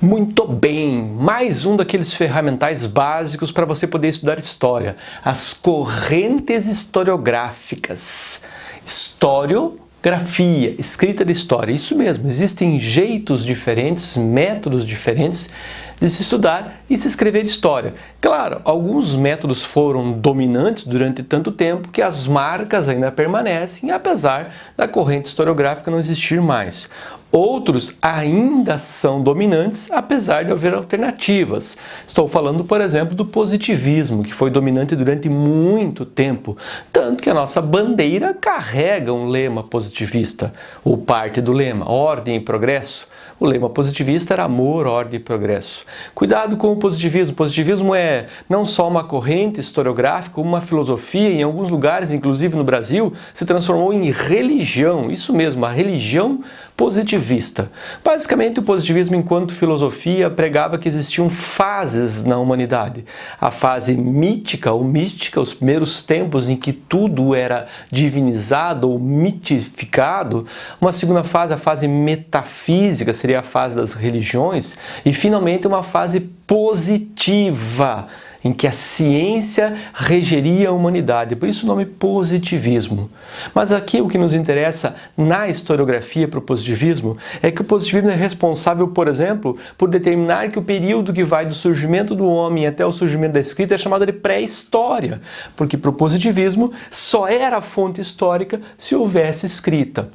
Muito bem, mais um daqueles ferramentais básicos para você poder estudar história, as correntes historiográficas. Historiografia, escrita de história, isso mesmo, existem jeitos diferentes, métodos diferentes de se estudar e se escrever história. Claro, alguns métodos foram dominantes durante tanto tempo que as marcas ainda permanecem, apesar da corrente historiográfica não existir mais. Outros ainda são dominantes, apesar de haver alternativas. Estou falando, por exemplo, do positivismo, que foi dominante durante muito tempo, tanto que a nossa bandeira carrega um lema positivista, ou parte do lema, ordem e progresso. O lema positivista era amor, ordem e progresso. Cuidado com o positivismo. O positivismo é não só uma corrente historiográfica, como uma filosofia, em alguns lugares, inclusive no Brasil, se transformou em religião. Isso mesmo, a religião positivista. Basicamente, o positivismo, enquanto filosofia, pregava que existiam fases na humanidade. A fase mítica ou mística, os primeiros tempos em que tudo era divinizado ou mitificado. Uma segunda fase, a fase metafísica, seria a fase das religiões. E, finalmente, uma fase positiva, em que a ciência regeria a humanidade. Por isso o nome positivismo. Mas aqui o que nos interessa na historiografia para o positivismo é que o positivismo é responsável, por exemplo, por determinar que o período que vai do surgimento do homem até o surgimento da escrita é chamado de pré-história, porque para o positivismo só era fonte histórica se houvesse escrita.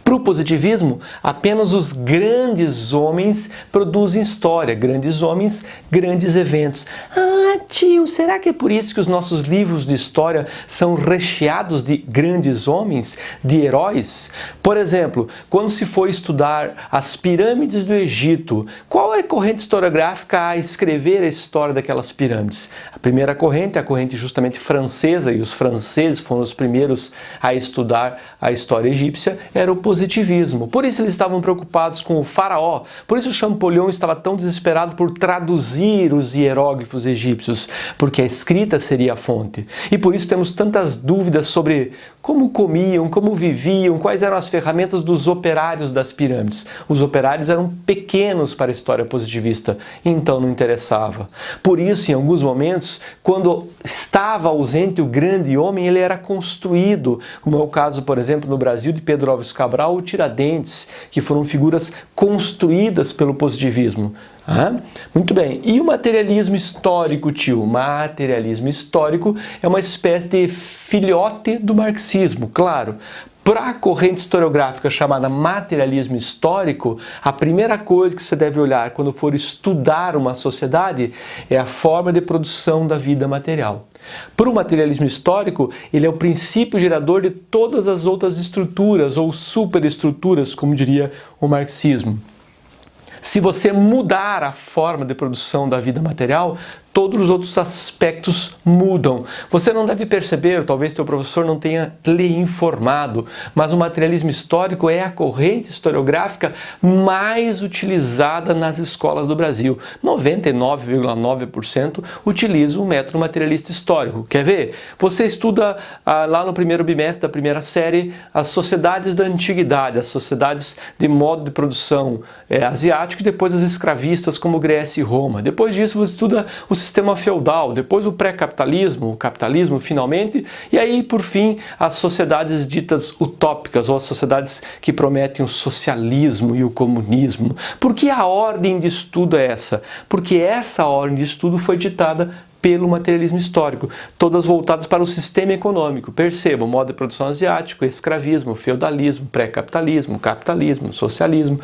Para o positivismo, apenas os grandes homens produzem história, grandes homens, grandes eventos. Ah, tio, será que é por isso que os nossos livros de história são recheados de grandes homens, de heróis? Por exemplo, quando se foi estudar as pirâmides do Egito, qual é a corrente historiográfica a escrever a história daquelas pirâmides? A primeira corrente é a corrente justamente francesa, e os franceses foram os primeiros a estudar a história egípcia, era o positivismo. Por isso eles estavam preocupados com o faraó, por isso Champollion estava tão desesperado por traduzir os hieróglifos egípcios, porque a escrita seria a fonte. E por isso temos tantas dúvidas sobre como comiam, como viviam, quais eram as ferramentas dos operários das pirâmides. Os operários eram pequenos para a história positivista, então não interessava. Por isso, em alguns momentos, quando estava ausente o grande homem, ele era construído, como é o caso, por exemplo, no Brasil, de Pedro Álvares Cabral ou Tiradentes, que foram figuras construídas pelo positivismo. Muito bem. E o materialismo histórico, tio? O materialismo histórico é uma espécie de filhote do marxismo, claro. Para a corrente historiográfica chamada materialismo histórico, a primeira coisa que você deve olhar quando for estudar uma sociedade é a forma de produção da vida material. Para o materialismo histórico, ele é o princípio gerador de todas as outras estruturas ou superestruturas, como diria o marxismo. Se você mudar a forma de produção da vida material, todos os outros aspectos mudam. Você não deve perceber, talvez teu professor não tenha lhe informado, mas o materialismo histórico é a corrente historiográfica mais utilizada nas escolas do Brasil. 99,9% utilizam o método materialista histórico. Quer ver? Você estuda lá no primeiro bimestre da primeira série as sociedades da antiguidade, as sociedades de modo de produção asiático e depois as escravistas como Grécia e Roma. Depois disso você estuda o sistema feudal, depois o pré-capitalismo, o capitalismo finalmente, e aí, por fim, as sociedades ditas utópicas, ou as sociedades que prometem o socialismo e o comunismo. Por que a ordem de estudo é essa? Porque essa ordem de estudo foi ditada pelo materialismo histórico, todas voltadas para o sistema econômico. Percebam, modo de produção asiático, escravismo, feudalismo, pré-capitalismo, capitalismo, socialismo.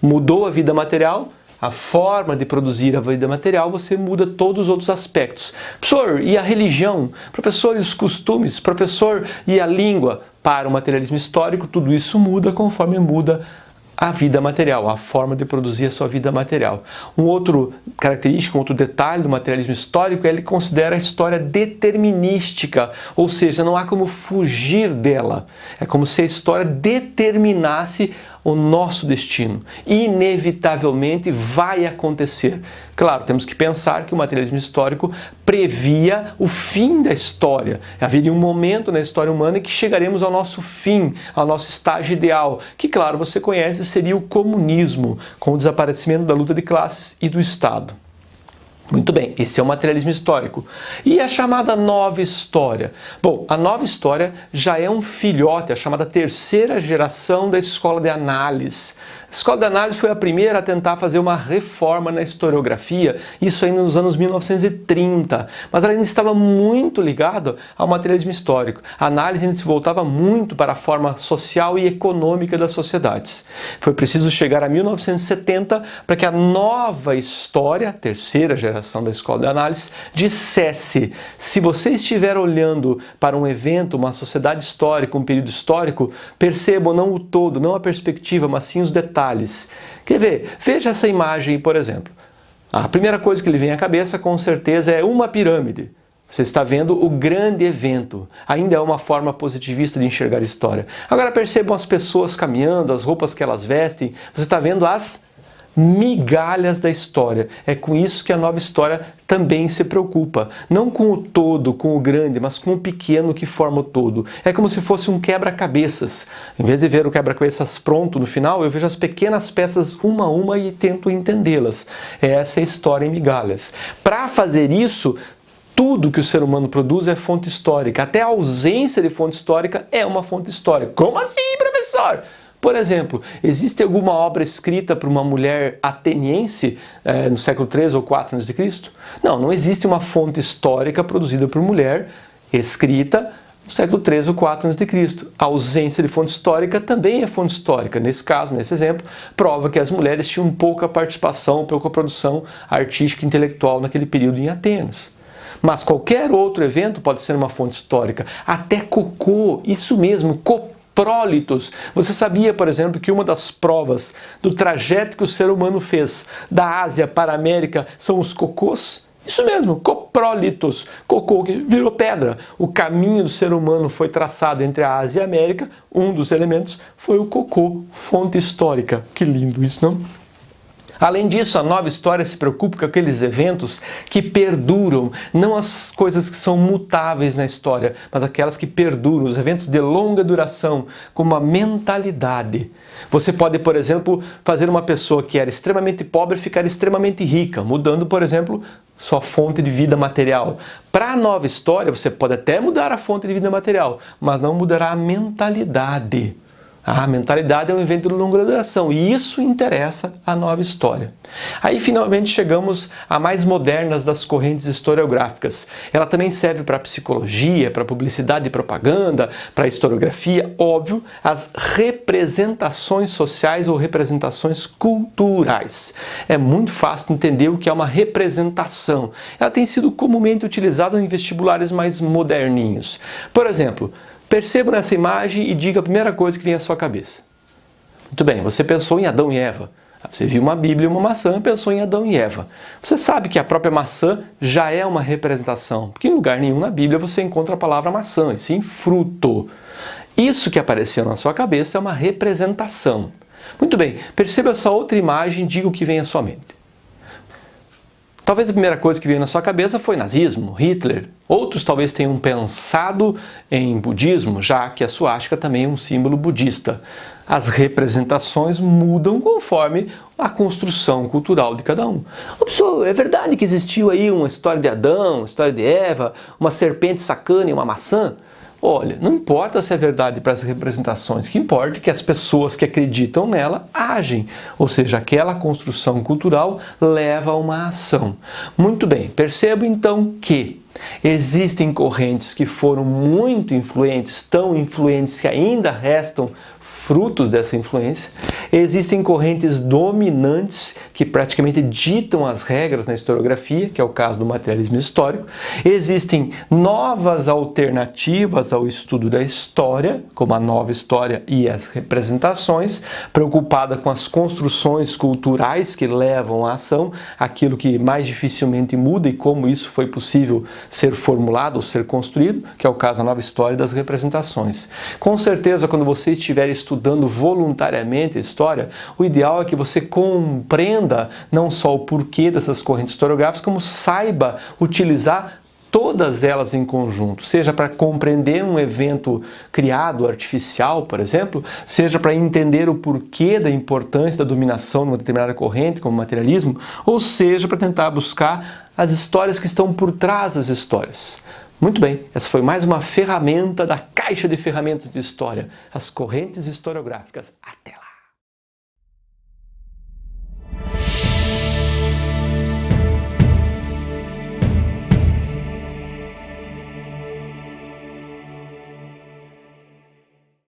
Mudou a vida material? A forma de produzir a vida material, você muda todos os outros aspectos. Professor, e a religião? Professor, e os costumes? Professor, e a língua? Para o materialismo histórico, tudo isso muda conforme muda a vida material, a forma de produzir a sua vida material. Um outro característica, um outro detalhe do materialismo histórico é que ele considera a história determinística, ou seja, não há como fugir dela. É como se a história determinasse o nosso destino. Inevitavelmente vai acontecer. Claro, temos que pensar que o materialismo histórico previa o fim da história. Haveria um momento na história humana em que chegaremos ao nosso fim, ao nosso estágio ideal, que, claro, você conhece, seria o comunismo, com o desaparecimento da luta de classes e do Estado. Muito bem, esse é o materialismo histórico. E a chamada nova história? Bom, a nova história já é um filhote, a chamada terceira geração da escola de análise. A escola de análise foi a primeira a tentar fazer uma reforma na historiografia, isso ainda nos anos 1930, mas ela ainda estava muito ligada ao materialismo histórico. A análise ainda se voltava muito para a forma social e econômica das sociedades. Foi preciso chegar a 1970 para que a nova história, a terceira geração da escola de análise, dissesse: se você estiver olhando para um evento, uma sociedade histórica, um período histórico, percebam não o todo, não a perspectiva, mas sim os detalhes. Quer ver? Veja essa imagem, por exemplo. A primeira coisa que lhe vem à cabeça, com certeza, é uma pirâmide. Você está vendo o grande evento. Ainda é uma forma positivista de enxergar a história. Agora percebam as pessoas caminhando, as roupas que elas vestem. Você está vendo as migalhas da história. É com isso que a nova história também se preocupa. Não com o todo, com o grande, mas com o pequeno que forma o todo. É como se fosse um quebra-cabeças. Em vez de ver o quebra-cabeças pronto no final, eu vejo as pequenas peças uma a uma e tento entendê-las. Essa é a história em migalhas. Para fazer isso, tudo que o ser humano produz é fonte histórica. Até a ausência de fonte histórica é uma fonte histórica. Como assim, professor? Por exemplo, existe alguma obra escrita por uma mulher ateniense no século 3 ou 4 a.C.? Não, não existe uma fonte histórica produzida por mulher, escrita no século 3 ou 4 a.C. A ausência de fonte histórica também é fonte histórica. Nesse caso, nesse exemplo, prova que as mulheres tinham pouca participação, pouca produção artística e intelectual naquele período em Atenas. Mas qualquer outro evento pode ser uma fonte histórica. Até cocô, isso mesmo, coprólitos. Você sabia, por exemplo, que uma das provas do trajeto que o ser humano fez da Ásia para a América são os cocôs? Isso mesmo, coprólitos, cocô que virou pedra. O caminho do ser humano foi traçado entre a Ásia e a América, um dos elementos foi o cocô, fonte histórica. Que lindo isso, não? Além disso, a nova história se preocupa com aqueles eventos que perduram, não as coisas que são mutáveis na história, mas aquelas que perduram, os eventos de longa duração, com uma mentalidade. Você pode, por exemplo, fazer uma pessoa que era extremamente pobre ficar extremamente rica, mudando, por exemplo, sua fonte de vida material. Para a nova história, você pode até mudar a fonte de vida material, mas não mudará a mentalidade. A mentalidade é um evento de longa duração e isso interessa a nova história. Aí finalmente chegamos a mais modernas das correntes historiográficas. Ela também serve para psicologia, para publicidade e propaganda, para historiografia, óbvio, as representações sociais ou representações culturais. É muito fácil entender o que é uma representação. Ela tem sido comumente utilizada em vestibulares mais moderninhos. Por exemplo, perceba nessa imagem e diga a primeira coisa que vem à sua cabeça. Muito bem, você pensou em Adão e Eva. Você viu uma Bíblia e uma maçã e pensou em Adão e Eva. Você sabe que a própria maçã já é uma representação, porque em lugar nenhum na Bíblia você encontra a palavra maçã, e sim fruto. Isso que apareceu na sua cabeça é uma representação. Muito bem, perceba essa outra imagem e diga o que vem à sua mente. Talvez a primeira coisa que veio na sua cabeça foi nazismo, Hitler. Outros talvez tenham pensado em budismo, já que a suástica também é um símbolo budista. As representações mudam conforme a construção cultural de cada um. Pessoal, é verdade que existiu aí uma história de Adão, uma história de Eva, uma serpente sacana e uma maçã? Olha, não importa se é verdade para as representações, o que importa é que as pessoas que acreditam nela agem, ou seja, aquela construção cultural leva a uma ação. Muito bem, percebo então que existem correntes que foram muito influentes, tão influentes que ainda restam frutos dessa influência. Existem correntes dominantes que praticamente ditam as regras na historiografia, que é o caso do materialismo histórico. Existem novas alternativas ao estudo da história, como a nova história e as representações, preocupada com as construções culturais que levam à ação, aquilo que mais dificilmente muda e como isso foi possível ser formulado ou ser construído, que é o caso da nova história das representações. Com certeza, quando você estiver estudando voluntariamente a história, o ideal é que você compreenda não só o porquê dessas correntes historiográficas, como saiba utilizar todas elas em conjunto, seja para compreender um evento criado, artificial, por exemplo, seja para entender o porquê da importância da dominação de uma determinada corrente, como o materialismo, ou seja para tentar buscar as histórias que estão por trás das histórias. Muito bem, essa foi mais uma ferramenta da caixa de ferramentas de história, as correntes historiográficas. Até lá!